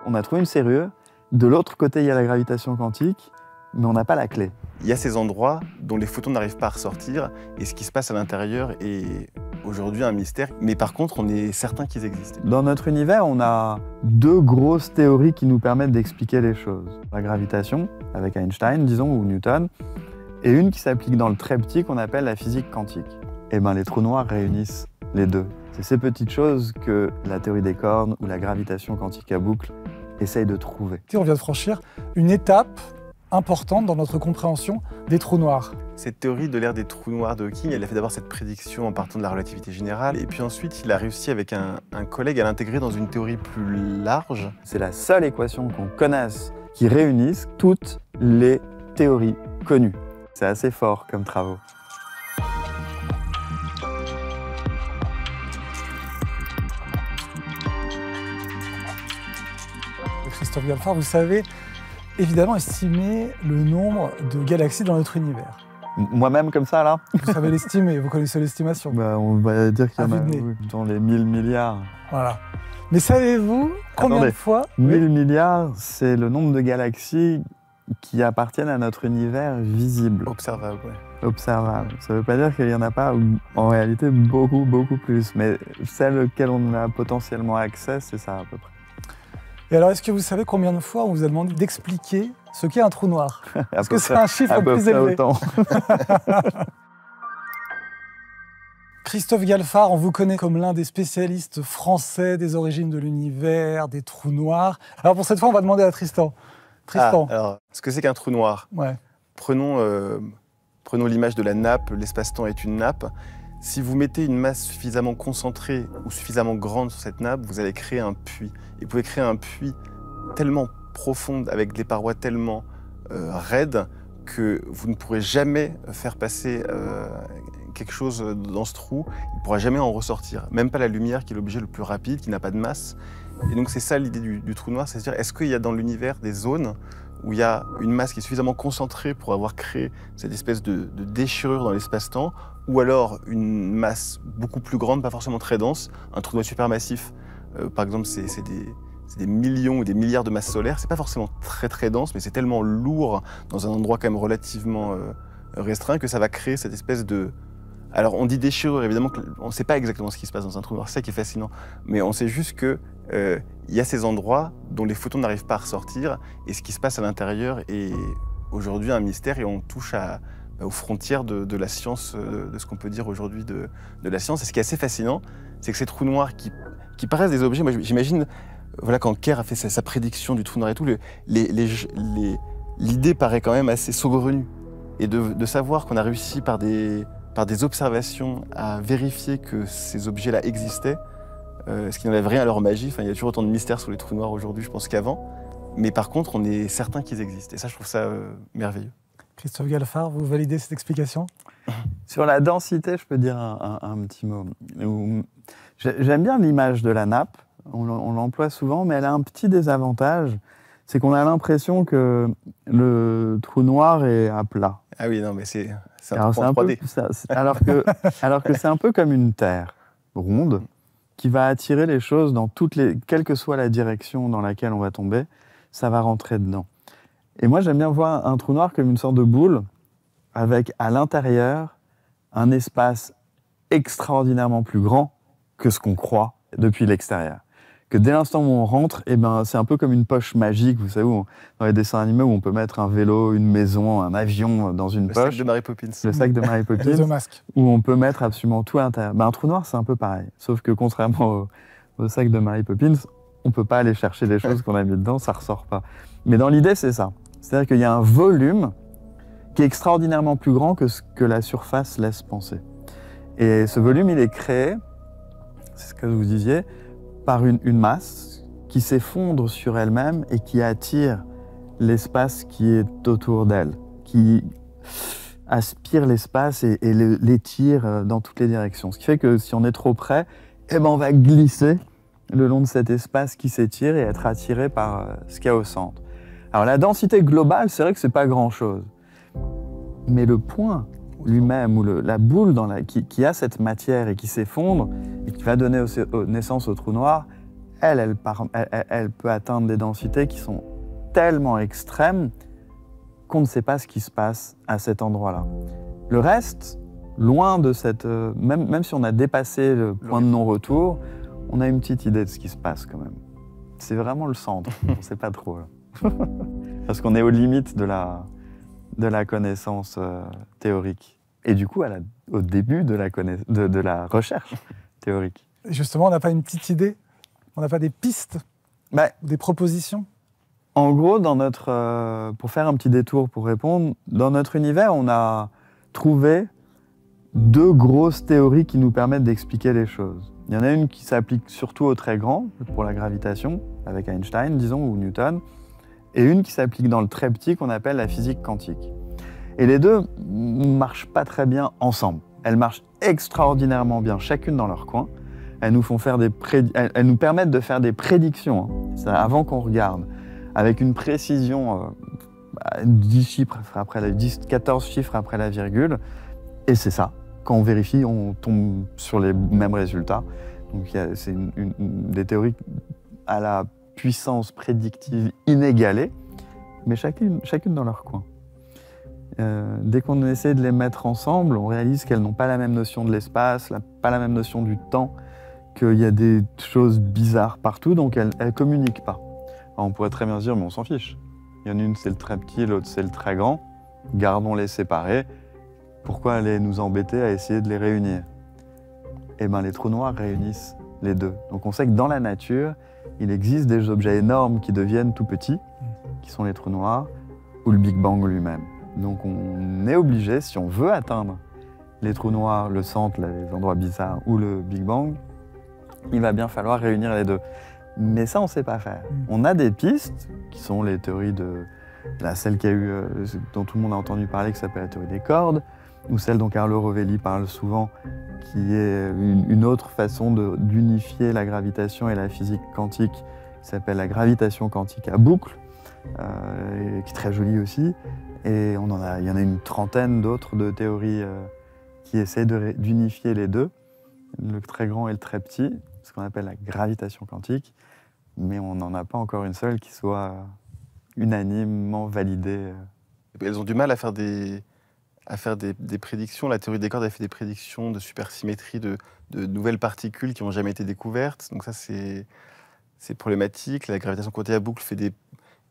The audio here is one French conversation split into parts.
on a trouvé une serrure, de l'autre côté il y a la gravitation quantique, mais on n'a pas la clé. Il y a ces endroits dont les photons n'arrivent pas à ressortir et ce qui se passe à l'intérieur est aujourd'hui un mystère. Mais par contre, on est certain qu'ils existent. Dans notre univers, on a deux grosses théories qui nous permettent d'expliquer les choses. La gravitation, avec Einstein, disons, ou Newton, et une qui s'applique dans le très petit qu'on appelle la physique quantique. Et ben, les trous noirs réunissent les deux. C'est ces petites choses que la théorie des cornes ou la gravitation quantique à boucle essaye de trouver. On vient de franchir une étape importante dans notre compréhension des trous noirs. Cette théorie de l'ère des trous noirs de Hawking, elle a fait d'abord cette prédiction en partant de la relativité générale, et puis ensuite il a réussi avec un collègue à l'intégrer dans une théorie plus large. C'est la seule équation qu'on connaisse qui réunisse toutes les théories connues. C'est assez fort comme travaux. Christophe Galfard, vous savez évidemment estimer le nombre de galaxies dans notre univers. Moi-même comme ça, là? Vous savez l'estimer, vous connaissez l'estimation. On va dire qu'il y en a dans les 1000 milliards. Voilà. Mais savez-vous combien de fois... 1000 milliards, c'est le nombre de galaxies qui appartiennent à notre univers visible. Observable, ouais. Observable. Ça ne veut pas dire qu'il n'y en a pas, en réalité, beaucoup plus. Mais celles auxquelles on a potentiellement accès, c'est ça à peu près. Et alors, est-ce que vous savez combien de fois on vous a demandé d'expliquer ce qu'est un trou noir? Est-ce que c'est un chiffre plus élevé? Autant. Christophe Galfard, on vous connaît comme l'un des spécialistes français des origines de l'univers, des trous noirs. Alors pour cette fois, on va demander à Tristan. Tristan. Alors, ce que c'est qu'un trou noir? Ouais. Prenons l'image de la nappe, l'espace-temps est une nappe. Si vous mettez une masse suffisamment concentrée ou suffisamment grande sur cette nappe, vous allez créer un puits. Et vous pouvez créer un puits tellement profond, avec des parois tellement raides, que vous ne pourrez jamais faire passer quelque chose dans ce trou. Il ne pourra jamais en ressortir. Même pas la lumière, qui est l'objet le plus rapide, qui n'a pas de masse. Et donc c'est ça l'idée du trou noir, c'est-à-dire est-ce qu'il y a dans l'univers des zones où il y a une masse qui est suffisamment concentrée pour avoir créé cette espèce de déchirure dans l'espace-temps, ou alors une masse beaucoup plus grande, pas forcément très dense, un trou noir supermassif, par exemple c'est des millions ou des milliards de masses solaires, c'est pas forcément très dense, mais c'est tellement lourd dans un endroit quand même relativement restreint que ça va créer cette espèce de... Alors on dit déchirure, évidemment, on ne sait pas exactement ce qui se passe dans un trou noir, c'est ça qui est fascinant, mais on sait juste que il y a ces endroits dont les photons n'arrivent pas à ressortir, et ce qui se passe à l'intérieur est aujourd'hui un mystère, et on touche aux frontières de la science, de ce qu'on peut dire aujourd'hui de la science. Et ce qui est assez fascinant, c'est que ces trous noirs qui paraissent des objets, moi j'imagine, voilà, quand Kerr a fait sa prédiction du trou noir et tout, l'idée paraît quand même assez saugrenue. Et de savoir qu'on a réussi par des observations à vérifier que ces objets-là existaient, ce qui n'enlève rien à leur magie. Enfin, il y a toujours autant de mystères sur les trous noirs aujourd'hui, je pense, qu'avant. Mais par contre, on est certain qu'ils existent. Et ça, je trouve ça merveilleux. Christophe Galfard, vous validez cette explication? Sur la densité, je peux dire un petit mot. J'aime bien l'image de la nappe. On l'emploie souvent, mais elle a un petit désavantage. C'est qu'on a l'impression que le trou noir est à plat. Ah oui, non, mais c'est un peu en 3D. Alors que c'est un peu comme une terre ronde qui va attirer les choses dans quelle que soit la direction dans laquelle on va tomber, ça va rentrer dedans. Et moi, j'aime bien voir un trou noir comme une sorte de boule avec à l'intérieur un espace extraordinairement plus grand que ce qu'on croit depuis l'extérieur. Que dès l'instant où on rentre, c'est un peu comme une poche magique, vous savez, dans les dessins animés où on peut mettre un vélo, une maison, un avion dans une poche. Le sac de Mary Poppins. Le sac de Mary Poppins. Où on peut mettre absolument tout à l'intérieur. Un trou noir, c'est un peu pareil. Sauf que contrairement au sac de Mary Poppins, on ne peut pas aller chercher les choses qu'on a mis dedans, ça ne ressort pas. Mais dans l'idée, c'est ça. C'est-à-dire qu'il y a un volume qui est extraordinairement plus grand que ce que la surface laisse penser. Et ce volume, il est créé, c'est ce que vous disiez, par une masse qui s'effondre sur elle-même et qui attire l'espace qui est autour d'elle, qui aspire l'espace et l'étire dans toutes les directions. Ce qui fait que si on est trop près, on va glisser le long de cet espace qui s'étire et être attiré par ce qu'il y a au centre. Alors la densité globale, c'est vrai que c'est pas grand-chose. Mais le point lui-même, ou la boule qui a cette matière et qui s'effondre, et qui va donner naissance au trou noir, elle peut atteindre des densités qui sont tellement extrêmes qu'on ne sait pas ce qui se passe à cet endroit-là. Le reste, loin de cette... même si on a dépassé le point de non-retour, on a une petite idée de ce qui se passe quand même. C'est vraiment le centre, on ne sait pas trop. Là. Parce qu'on est aux limites de la connaissance théorique. Et du coup, au début de la recherche théorique. Et justement, on n'a pas une petite idée? On n'a pas des pistes? Des propositions? En gros, pour faire un petit détour pour répondre, dans notre univers, on a trouvé 2 grosses théories qui nous permettent d'expliquer les choses. Il y en a une qui s'applique surtout aux très grands, pour la gravitation, avec Einstein, disons, ou Newton, et une qui s'applique dans le très petit, qu'on appelle la physique quantique. Et les deux ne marchent pas très bien ensemble. Elles marchent extraordinairement bien, chacune dans leur coin. Elles nous permettent de faire des prédictions, hein. Avant qu'on regarde, avec une précision, 14 chiffres après la virgule, et c'est ça. Quand on vérifie, on tombe sur les mêmes résultats. Donc c'est des théories à la puissance prédictive inégalée, mais chacune dans leur coin. Dès qu'on essaie de les mettre ensemble, on réalise qu'elles n'ont pas la même notion de l'espace, pas la même notion du temps, qu'il y a des choses bizarres partout, donc elles ne communiquent pas. Alors on pourrait très bien se dire, mais on s'en fiche. Il y en a une, c'est le très petit, l'autre, c'est le très grand. Gardons-les séparés. Pourquoi aller nous embêter à essayer de les réunir? Eh bien, les trous noirs réunissent les deux. Donc on sait que dans la nature, il existe des objets énormes qui deviennent tout petits, qui sont les trous noirs, ou le Big Bang lui-même. Donc on est obligé, si on veut atteindre les trous noirs, le centre, les endroits bizarres, ou le Big Bang, il va bien falloir réunir les deux. Mais ça, on ne sait pas faire. On a des pistes, qui sont les théories de... celle dont tout le monde a entendu parler, qui s'appelle la théorie des cordes, ou celle dont Carlo Rovelli parle souvent, qui est une autre façon d'unifier la gravitation et la physique quantique, qui s'appelle la gravitation quantique à boucle, qui est très jolie aussi. Et il y en a une trentaine d'autres de théories qui essaient d'unifier les deux, le très grand et le très petit, ce qu'on appelle la gravitation quantique, mais on n'en a pas encore une seule qui soit unanimement validée. Elles ont du mal à faire des prédictions. La théorie des cordes a fait des prédictions de supersymétrie de nouvelles particules qui n'ont jamais été découvertes. Donc ça, c'est problématique. La gravitation quantique à boucle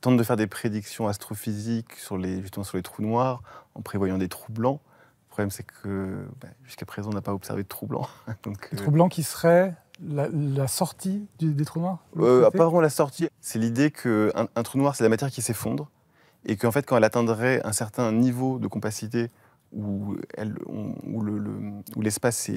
tente de faire des prédictions astrophysiques justement sur les trous noirs, en prévoyant des trous blancs. Le problème, c'est que jusqu'à présent, on n'a pas observé de trous blancs. Donc, les trous blancs qui seraient la sortie des trous noirs? Apparemment, la sortie, c'est l'idée qu'un trou noir, c'est la matière qui s'effondre, et qu'en fait, quand elle atteindrait un certain niveau de compacité, où l'espace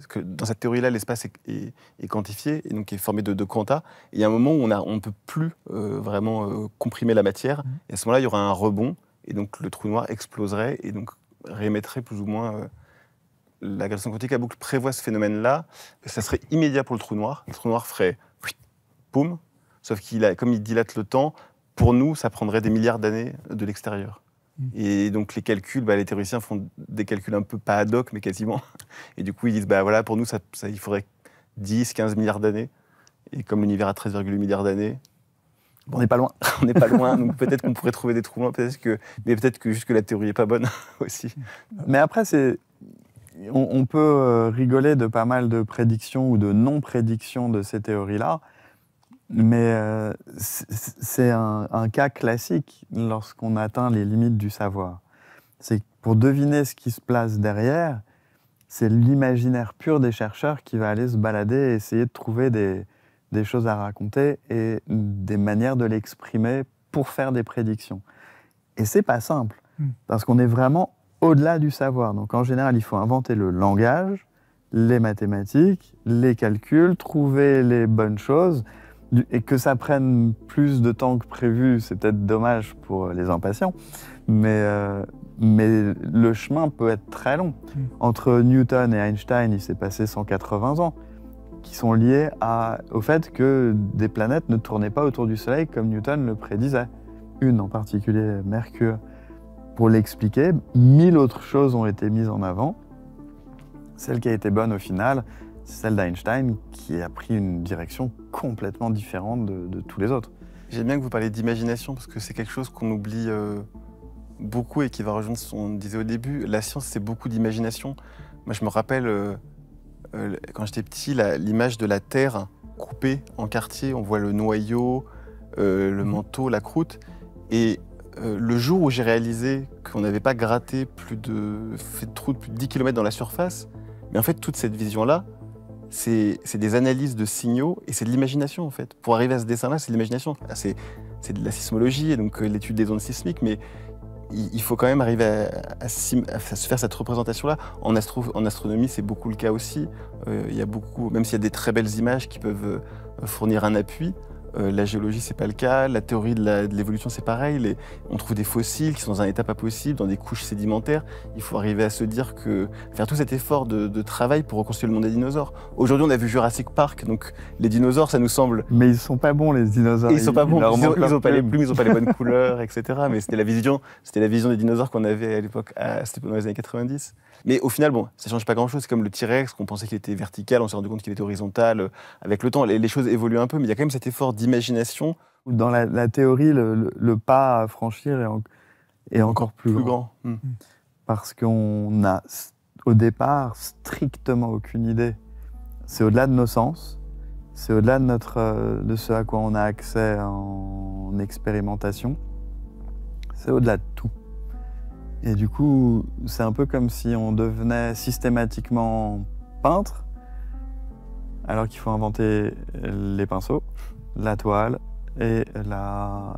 que dans cette théorie-là, l'espace est quantifié et donc est formé de quanta. Et il y a un moment où on ne peut plus vraiment comprimer la matière. Et à ce moment-là, il y aura un rebond et donc le trou noir exploserait et donc réémettrait plus ou moins. La gravitation quantique à boucle prévoit ce phénomène-là. Ça serait immédiat pour le trou noir. Le trou noir ferait poum. Sauf comme il dilate le temps, pour nous, ça prendrait des milliards d'années de l'extérieur. Et donc les calculs, les théoriciens font des calculs un peu pas ad hoc, mais quasiment. Et du coup, ils disent, voilà, pour nous, il faudrait 10, 15 milliards d'années. Et comme l'univers a 13,8 milliards d'années, on n'est pas loin. On n'est pas loin, donc peut-être qu'on pourrait trouver des trous blancs, mais peut-être que juste que la théorie n'est pas bonne aussi. Mais après, on peut rigoler de pas mal de prédictions ou de non-prédictions de ces théories-là. Mais c'est un cas classique lorsqu'on atteint les limites du savoir. C'est que pour deviner ce qui se place derrière, c'est l'imaginaire pur des chercheurs qui va aller se balader et essayer de trouver des choses à raconter et des manières de l'exprimer pour faire des prédictions. Et c'est pas simple, parce qu'on est vraiment au-delà du savoir. Donc en général, il faut inventer le langage, les mathématiques, les calculs, trouver les bonnes choses. Et que ça prenne plus de temps que prévu, c'est peut-être dommage pour les impatients, mais le chemin peut être très long. Entre Newton et Einstein, il s'est passé 180 ans, qui sont liés au fait que des planètes ne tournaient pas autour du Soleil comme Newton le prédisait. Une en particulier, Mercure. Pour l'expliquer, 1000 autres choses ont été mises en avant. Celle qui a été bonne au final, c'est celle d'Einstein, qui a pris une direction complètement différente de tous les autres. J'aime bien que vous parliez d'imagination, parce que c'est quelque chose qu'on oublie beaucoup et qui va rejoindre ce qu'on disait au début. La science, c'est beaucoup d'imagination. Moi, je me rappelle, quand j'étais petit, l'image de la Terre coupée en quartiers. On voit le noyau, le manteau, la croûte. Et le jour où j'ai réalisé qu'on n'avait pas gratté fait de trous de plus de 10 km dans la surface, mais en fait, toute cette vision-là, c'est des analyses de signaux et c'est de l'imagination, en fait. Pour arriver à ce dessin-là, c'est de l'imagination. C'est de la sismologie et donc l'étude des ondes sismiques, mais il faut quand même arriver à se faire cette représentation-là. En astronomie, c'est beaucoup le cas aussi. Il y a beaucoup, même s'il y a des très belles images qui peuvent fournir un appui, la géologie, c'est pas le cas. La théorie de l'évolution, c'est pareil. On trouve des fossiles qui sont dans un état pas possible, dans des couches sédimentaires. Il faut arriver à se dire que faire tout cet effort de travail pour reconstruire le monde des dinosaures. Aujourd'hui, on a vu Jurassic Park, donc les dinosaures, ça nous semble. Mais ils sont pas bons, les dinosaures. Ils sont pas bons. Ils ont pas les plumes, ils ont pas les bonnes couleurs, etc. Mais c'était la vision des dinosaures qu'on avait à l'époque, c'était dans les années 90. Mais au final, bon, ça change pas grand-chose. C'est comme le T-Rex, qu'on pensait qu'il était vertical, on s'est rendu compte qu'il était horizontal. Avec le temps, les choses évoluent un peu, mais il y a quand même cet effort d'imagination. Dans la théorie, le pas à franchir est encore plus grand. Parce qu'on a, au départ, strictement aucune idée. C'est au-delà de nos sens, c'est au-delà de ce à quoi on a accès en expérimentation. C'est au-delà de tout. Et du coup, c'est un peu comme si on devenait systématiquement peintre, alors qu'il faut inventer les pinceaux, la toile, et la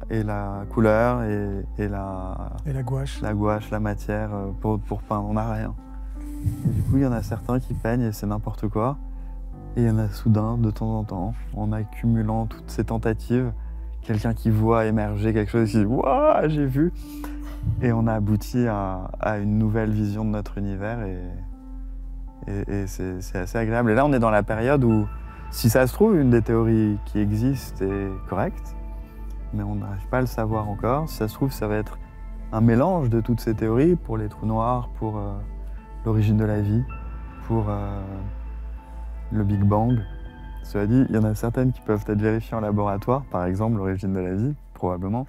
couleur, et la gouache. La gouache, la matière pour peindre. On n'a rien. Et du coup, il y en a certains qui peignent et c'est n'importe quoi. Et il y en a soudain, de temps en temps, en accumulant toutes ces tentatives, quelqu'un qui voit émerger quelque chose et qui dit « Waouh, j'ai vu !» Et on a abouti à une nouvelle vision de notre univers et c'est assez agréable. Et là, on est dans la période où, si ça se trouve, une des théories qui existent est correcte, mais on n'arrive pas à le savoir encore. Si ça se trouve, ça va être un mélange de toutes ces théories pour les trous noirs, pour l'origine de la vie, pour le Big Bang. Cela dit, il y en a certaines qui peuvent être vérifiées en laboratoire, par exemple l'origine de la vie, probablement.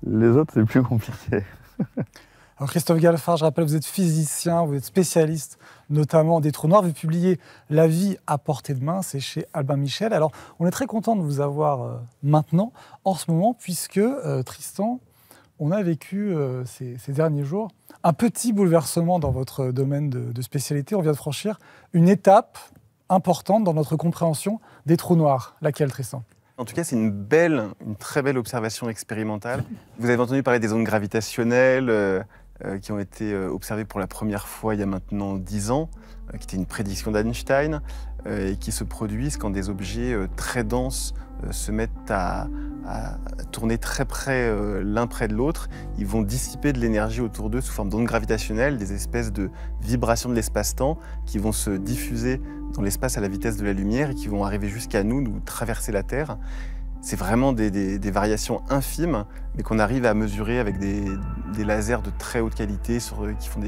Les autres, c'est plus compliqué. Alors Christophe Galfard, je rappelle, vous êtes physicien, vous êtes spécialiste notamment des trous noirs. Vous publiez La vie à portée de main, c'est chez Albin Michel. Alors on est très content de vous avoir maintenant, en ce moment, puisque Tristan, on a vécu ces derniers jours un petit bouleversement dans votre domaine de spécialité. On vient de franchir une étape importante dans notre compréhension des trous noirs. Laquelle, Tristan ? En tout cas, c'est une très belle observation expérimentale. Vous avez entendu parler des ondes gravitationnelles qui ont été observées pour la première fois il y a maintenant 10 ans, qui était une prédiction d'Einstein, et qui se produisent quand des objets très denses se mettent à tourner très près l'un près de l'autre. Ils vont dissiper de l'énergie autour d'eux sous forme d'ondes gravitationnelles, des espèces de vibrations de l'espace-temps qui vont se diffuser dans l'espace à la vitesse de la lumière et qui vont arriver jusqu'à nous traverser la Terre. C'est vraiment des variations infimes, mais qu'on arrive à mesurer avec des lasers de très haute qualité qui font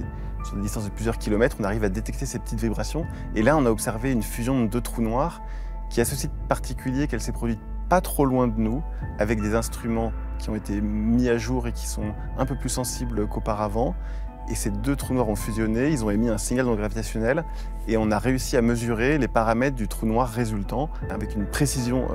sur des distances de plusieurs kilomètres. On arrive à détecter ces petites vibrations. Et là, on a observé une fusion de deux trous noirs qui a ceci de particulier qu'elle s'est produite pas trop loin de nous, avec des instruments qui ont été mis à jour et qui sont un peu plus sensibles qu'auparavant. Et ces deux trous noirs ont fusionné, ils ont émis un signal gravitationnel et on a réussi à mesurer les paramètres du trou noir résultant avec une précision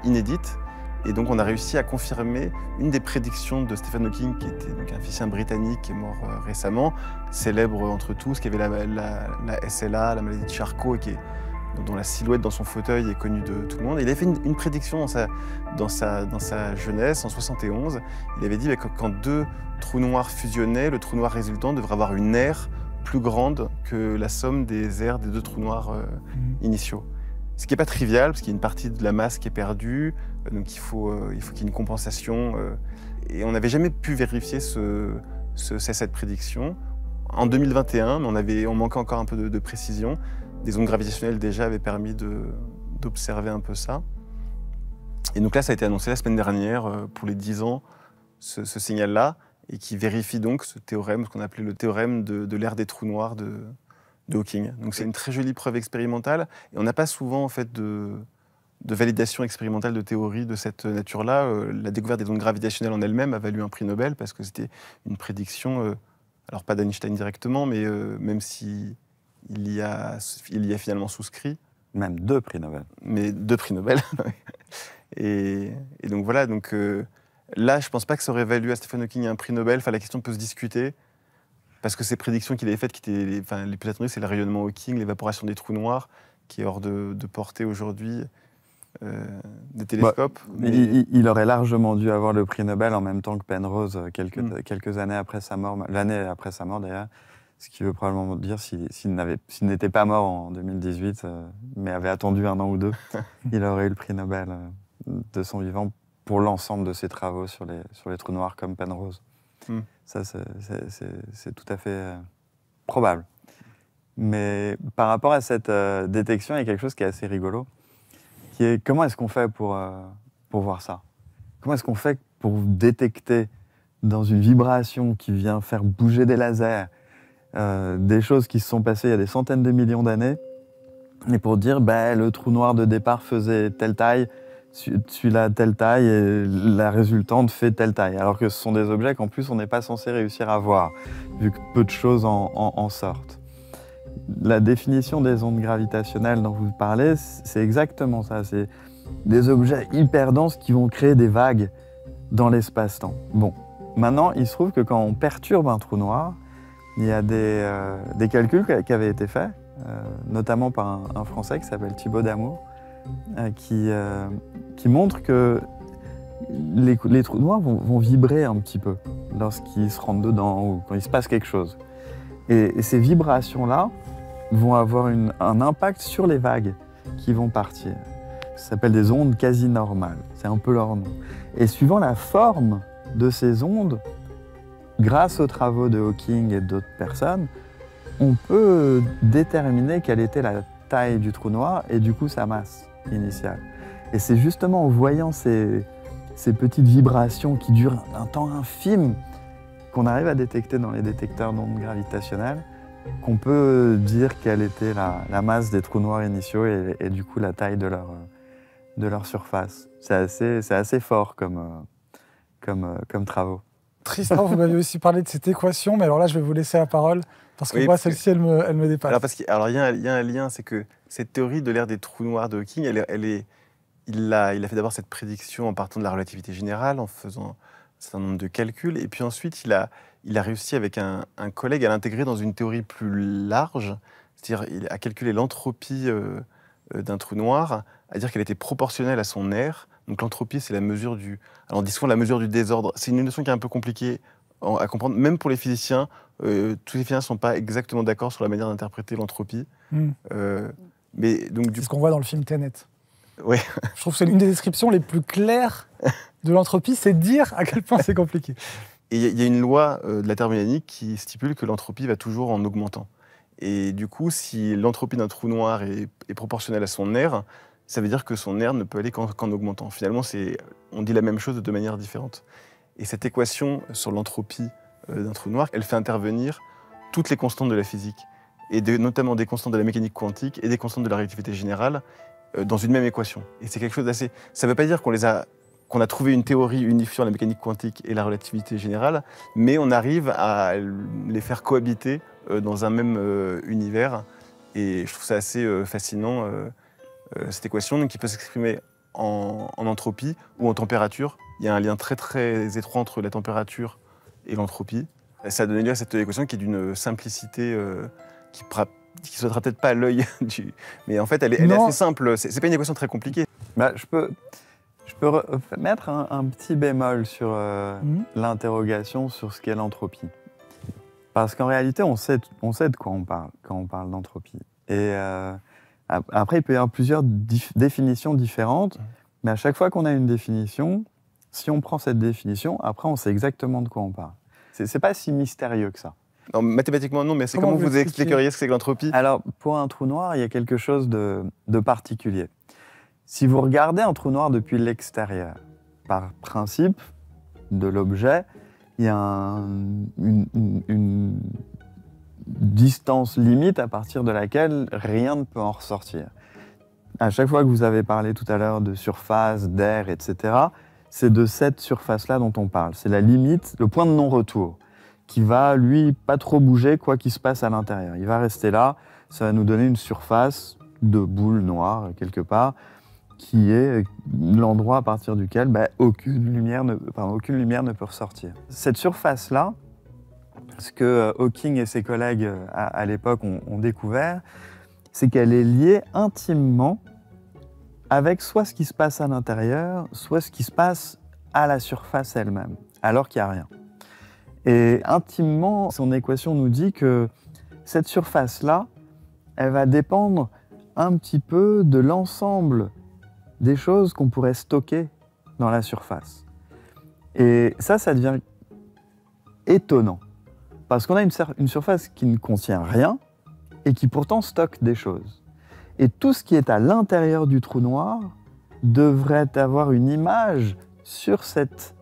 inédite. Et donc on a réussi à confirmer une des prédictions de Stephen Hawking, qui était donc un physicien britannique qui est mort récemment, célèbre entre tous, qui avait la SLA, la maladie de Charcot, et dont la silhouette dans son fauteuil est connue de tout le monde. Et il avait fait une prédiction dans sa jeunesse, en 71. Il avait dit que quand deux trous noirs fusionnaient, le trou noir résultant devrait avoir une aire plus grande que la somme des aires des deux trous noirs initiaux. Ce qui n'est pas trivial, parce qu'il y a une partie de la masse qui est perdue, donc il faut qu'il y ait une compensation. Et on n'avait jamais pu vérifier cette prédiction. En 2021, mais on manquait encore un peu de précision. Des ondes gravitationnelles déjà avaient permis d'observer un peu ça. Et donc là, ça a été annoncé la semaine dernière, pour les 10 ans, ce signal-là, et qui vérifie donc ce théorème, ce qu'on appelait le théorème de l'ère des trous noirs de Hawking. Donc c'est une très jolie preuve expérimentale, et on n'a pas souvent en fait, de de validation expérimentale de théories de cette nature-là. La découverte des ondes gravitationnelles en elle-même a valu un prix Nobel parce que c'était une prédiction, alors pas d'Einstein directement, mais même si il y a finalement souscrit. Même 2 prix Nobel. Mais 2 prix Nobel. et donc voilà, donc, là je ne pense pas que ça aurait valu à Stephen Hawking un prix Nobel. Enfin, la question peut se discuter. Parce que ces prédictions qu'il avait faites, qui étaient les plus attendues, c'est le rayonnement Hawking, l'évaporation des trous noirs, qui est hors de portée aujourd'hui des télescopes. Mais... Il aurait largement dû avoir le prix Nobel en même temps que Penrose quelques années après sa mort, l'année après sa mort d'ailleurs, ce qui veut probablement dire s'il n'était pas mort en 2018, mais avait attendu 1 an ou 2, il aurait eu le prix Nobel de son vivant pour l'ensemble de ses travaux sur les trous noirs comme Penrose. Ça, c'est tout à fait probable. Mais par rapport à cette détection, il y a quelque chose qui est assez rigolo, qui est comment est-ce qu'on fait pour voir ça? Comment est-ce qu'on fait pour détecter dans une vibration qui vient faire bouger des lasers, des choses qui se sont passées il y a des centaines de millions d'années, et pour dire le trou noir de départ faisait telle taille, celui-là telle taille et la résultante fait telle taille. Alors que ce sont des objets qu'en plus on n'est pas censé réussir à voir, vu que peu de choses en sortent. La définition des ondes gravitationnelles dont vous parlez, c'est exactement ça. C'est des objets hyper denses qui vont créer des vagues dans l'espace-temps. Bon, maintenant il se trouve que quand on perturbe un trou noir, il y a des calculs qui avaient été faits, notamment par un Français qui s'appelle Thibaut Damour, qui montre que les trous noirs vont vibrer un petit peu lorsqu'ils se rentrent dedans ou quand il se passe quelque chose. Et ces vibrations-là vont avoir un impact sur les vagues qui vont partir. Ça s'appelle des ondes quasi normales, c'est un peu leur nom. Et suivant la forme de ces ondes, grâce aux travaux de Hawking et d'autres personnes, on peut déterminer quelle était la taille du trou noir et du coup sa masse initiale. Et c'est justement en voyant ces petites vibrations qui durent un temps infime qu'on arrive à détecter dans les détecteurs d'ondes gravitationnelles qu'on peut dire quelle était la masse des trous noirs initiaux et du coup la taille de leur surface. C'est assez fort comme travaux. Tristan, vous m'avez aussi parlé de cette équation, mais alors là je vais vous laisser la parole parce que moi celle-ci elle me dépasse. Alors il y a un lien, c'est que cette théorie de l'ère des trous noirs de Hawking, il a fait d'abord cette prédiction en partant de la relativité générale, en faisant un certain nombre de calculs, et puis ensuite il a réussi avec un collègue à l'intégrer dans une théorie plus large, c'est-à-dire à calculer l'entropie d'un trou noir, à dire qu'elle était proportionnelle à son aire. Donc l'entropie, c'est la mesure du... Alors on dit souvent la mesure du désordre. C'est une notion qui est un peu compliquée à comprendre, même pour les physiciens. Tous les physiciens ne sont pas exactement d'accord sur la manière d'interpréter l'entropie. C'est ce qu'on voit dans le film Tenet. Ouais. Je trouve que c'est l'une des descriptions les plus claires de l'entropie, c'est de dire à quel point c'est compliqué. Et il y a une loi de la thermodynamique qui stipule que l'entropie va toujours en augmentant. Et du coup, si l'entropie d'un trou noir est proportionnelle à son aire, ça veut dire que son aire ne peut aller qu'en augmentant. Finalement, on dit la même chose de deux manières différentes. Et cette équation sur l'entropie d'un trou noir, elle fait intervenir toutes les constantes de la physique, et notamment des constantes de la mécanique quantique et des constantes de la relativité générale dans une même équation. Et c'est quelque chose d'assez... Ça ne veut pas dire qu'on a trouvé une théorie unifiant la mécanique quantique et la relativité générale, mais on arrive à les faire cohabiter dans un même univers. Et je trouve ça assez fascinant, cette équation qui peut s'exprimer en entropie ou en température. Il y a un lien très très étroit entre la température et l'entropie. Ça a donné lieu à cette équation qui est d'une simplicité qui ne sautera peut-être pas à l'œil, mais en fait elle est assez simple. C'est pas une équation très compliquée. Je peux mettre un petit bémol sur l'interrogation sur ce qu'est l'entropie. Parce qu'en réalité, on sait de quoi on parle quand on parle d'entropie. Et après, il peut y avoir plusieurs définitions différentes, mais à chaque fois qu'on a une définition, si on prend cette définition, après, on sait exactement de quoi on parle. C'est pas si mystérieux que ça. Non, mathématiquement, non, mais c'est comment vous expliqueriez ce que c'est que l'entropie? Alors, pour un trou noir, il y a quelque chose de particulier. Si vous regardez un trou noir depuis l'extérieur, par principe de l'objet, il y a une distance limite à partir de laquelle rien ne peut en ressortir. à chaque fois que vous avez parlé tout à l'heure de surface, d'air, etc., c'est de cette surface-là dont on parle. C'est la limite, le point de non-retour, qui va, lui, pas trop bouger quoi qu'il se passe à l'intérieur. Il va rester là, ça va nous donner une surface de boule noire, quelque part, qui est l'endroit à partir duquel aucune lumière ne peut ressortir. Cette surface-là, ce que Hawking et ses collègues à l'époque ont découvert, c'est qu'elle est liée intimement avec soit ce qui se passe à l'intérieur, soit ce qui se passe à la surface elle-même, alors qu'il n'y a rien. Et intimement, son équation nous dit que cette surface-là, elle va dépendre un petit peu de l'ensemble des choses qu'on pourrait stocker dans la surface. Et ça devient étonnant, parce qu'on a une surface qui ne contient rien et qui pourtant stocke des choses. Et tout ce qui est à l'intérieur du trou noir devrait avoir une image sur cette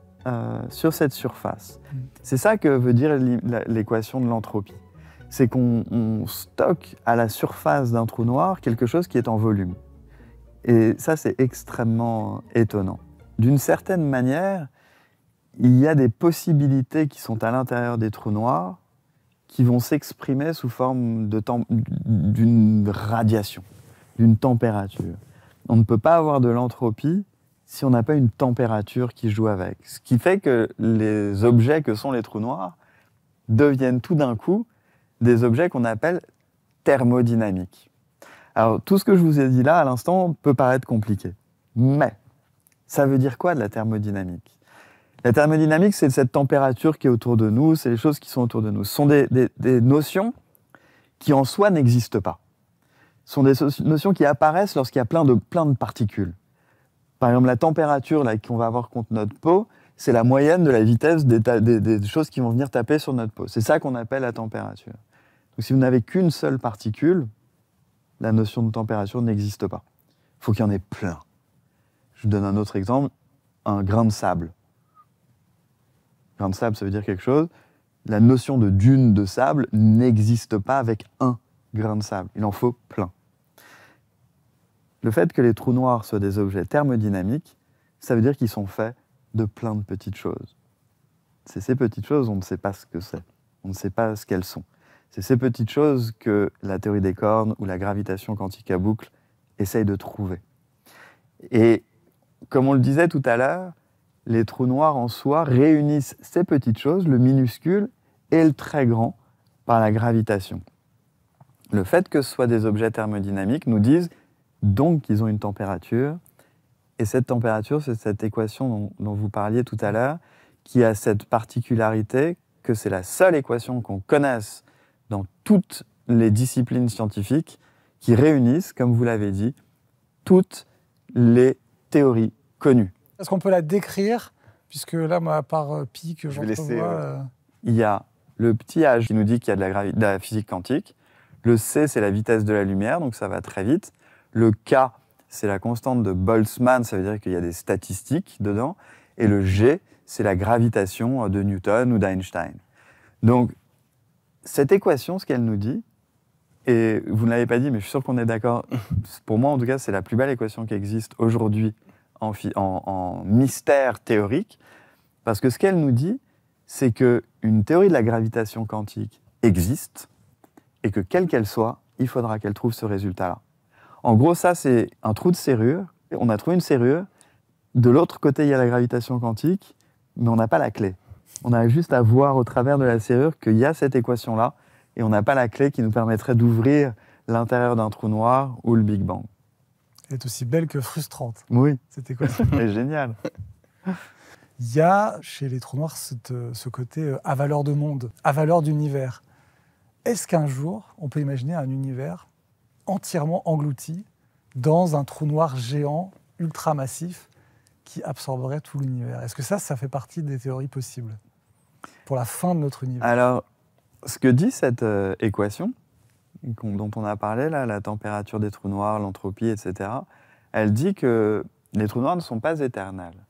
surface. C'est ça que veut dire l'équation de l'entropie. C'est qu'on stocke à la surface d'un trou noir quelque chose qui est en volume. Et ça, c'est extrêmement étonnant. D'une certaine manière, il y a des possibilités qui sont à l'intérieur des trous noirs qui vont s'exprimer sous forme d'une radiation, d'une température. On ne peut pas avoir de l'entropie si on n'a pas une température qui joue avec. Ce qui fait que les objets que sont les trous noirs deviennent tout d'un coup des objets qu'on appelle thermodynamiques. Alors, tout ce que je vous ai dit là, à l'instant, peut paraître compliqué. Mais, ça veut dire quoi de la thermodynamique ? La thermodynamique, c'est cette température qui est autour de nous, c'est les choses qui sont autour de nous. Ce sont des notions qui, en soi, n'existent pas. Ce sont des notions qui apparaissent lorsqu'il y a plein de particules. Par exemple, la température qu'on va avoir contre notre peau, c'est la moyenne de la vitesse des choses qui vont venir taper sur notre peau. C'est ça qu'on appelle la température. Donc, si vous n'avez qu'une seule particule, la notion de température n'existe pas. Il faut qu'il y en ait plein. Je vous donne un autre exemple, un grain de sable. Un grain de sable, ça veut dire quelque chose. La notion de dune de sable n'existe pas avec un grain de sable. Il en faut plein. Le fait que les trous noirs soient des objets thermodynamiques, ça veut dire qu'ils sont faits de plein de petites choses. C'est ces petites choses, on ne sait pas ce que c'est. On ne sait pas ce qu'elles sont. C'est ces petites choses que la théorie des cordes ou la gravitation quantique à boucle essayent de trouver. Et comme on le disait tout à l'heure, les trous noirs en soi réunissent ces petites choses, le minuscule et le très grand, par la gravitation. Le fait que ce soit des objets thermodynamiques nous disent donc qu'ils ont une température, et cette température, c'est cette équation dont vous parliez tout à l'heure, qui a cette particularité que c'est la seule équation qu'on connaisse dans toutes les disciplines scientifiques qui réunissent, comme vous l'avez dit, toutes les théories connues. Est-ce qu'on peut la décrire ? Puisque là, moi, à part pi que j'entrevois... Il y a le petit h qui nous dit qu'il y a de la physique quantique. Le c, c'est la vitesse de la lumière, donc ça va très vite. Le k, c'est la constante de Boltzmann, ça veut dire qu'il y a des statistiques dedans. Et le g, c'est la gravitation de Newton ou d'Einstein. Donc, cette équation, ce qu'elle nous dit, et vous ne l'avez pas dit, mais je suis sûr qu'on est d'accord, pour moi en tout cas, c'est la plus belle équation qui existe aujourd'hui en mystère théorique, parce que ce qu'elle nous dit, c'est qu'une théorie de la gravitation quantique existe, et que quelle qu'elle soit, il faudra qu'elle trouve ce résultat-là. En gros, ça, c'est un trou de serrure. On a trouvé une serrure. De l'autre côté, il y a la gravitation quantique, mais on n'a pas la clé. On a juste à voir au travers de la serrure qu'il y a cette équation-là, et on n'a pas la clé qui nous permettrait d'ouvrir l'intérieur d'un trou noir ou le Big Bang. Elle est aussi belle que frustrante. Oui. Cette équation. Elle est géniale. Il y a chez les trous noirs ce côté à valeur de monde, à valeur d'univers. Est-ce qu'un jour, on peut imaginer un univers entièrement englouti dans un trou noir géant, ultra massif, qui absorberait tout l'univers? Est-ce que ça fait partie des théories possibles pour la fin de notre univers? Alors, ce que dit cette équation, dont on a parlé, là, la température des trous noirs, l'entropie, etc., elle dit que les trous noirs ne sont pas éternels,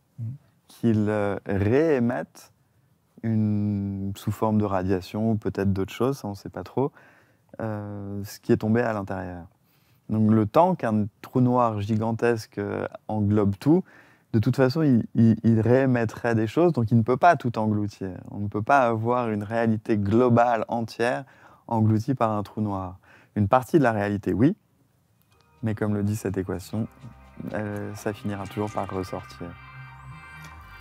qu'ils réémettent sous forme de radiation ou peut-être d'autres choses, ça on ne sait pas trop, ce qui est tombé à l'intérieur. Donc le temps qu'un trou noir gigantesque englobe tout, de toute façon, il réémettrait des choses, donc il ne peut pas tout engloutir. On ne peut pas avoir une réalité globale entière engloutie par un trou noir. Une partie de la réalité, oui, mais comme le dit cette équation, ça finira toujours par ressortir.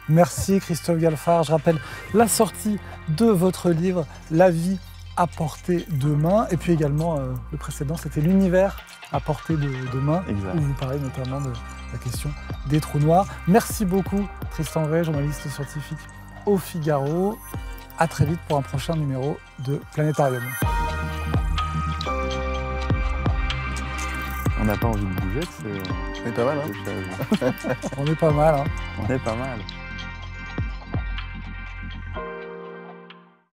Merci Christophe Galfard. Je rappelle la sortie de votre livre « La vie à portée de main ». Et puis également, le précédent, c'était « L'univers à portée de main », où vous parlez notamment de la question des trous noirs. Merci beaucoup Tristan Ray, journaliste scientifique au Figaro. À très vite pour un prochain numéro de Planétarium. On n'a pas envie de bouger, on est pas mal, hein. On est pas mal, hein. On est pas mal.